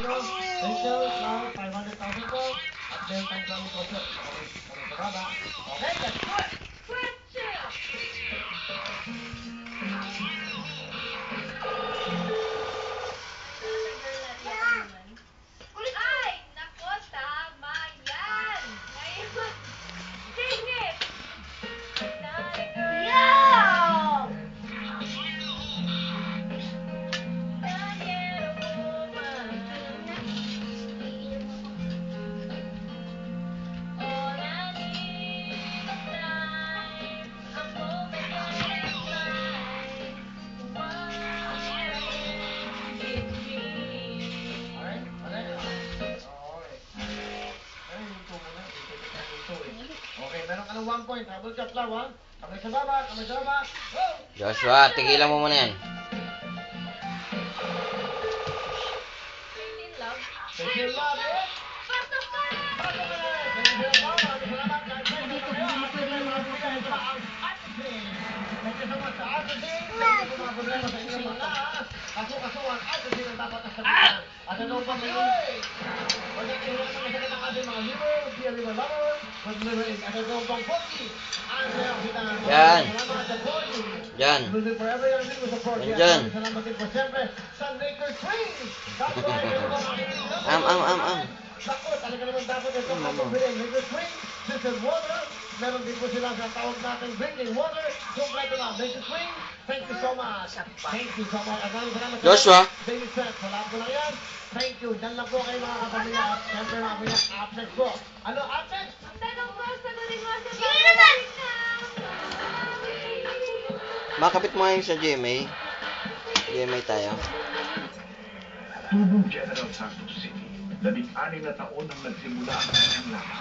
Thank you. Now, 500,000 po. At then, thank you po, sir. Kami sa baba. Okay, let's do it. Ay! Nako, tama yan! Ngayon, singit! Yeah! Okay, meron ka ng 1 point. Double cut lang, ha? Kamay sa baba, kamay sa baba. Go! Joshua, tigilan mo muna yan. Thank you, love. Kaso-kasuan, at hindi ang dapat na sabihan. At ano pa kayo? Pag nakihilan ng masakit ang ating mga liver, dear liver lover, but liver is at ano pang pogi. Yan. Salamat sa pogi. Yan. We'll be forever young with the pogi. Yan. Salamat din po siyempre sa Maker Cream. That's why Naku, talaga naman dapat ito mapabili. Maker Cream, distilled water. Meron din po sila sa tawag natin drinking water. Kompleto na. Maker Cream. Thank you so much. Thank you so much. Salamat Joshua. Baby set. Sa lahat ko lang yan. Thank you. Diyan lang po kayo mga kapamilya. Siyempre mamaya absent po. Ano absent? Ang tanong ko, sagutin mo sa sige naman! Makapit mo ngayon sa GMA. GMA tayo. Tubong General Santos City, 16 na taon nang nagsimula ang kanyang lakas.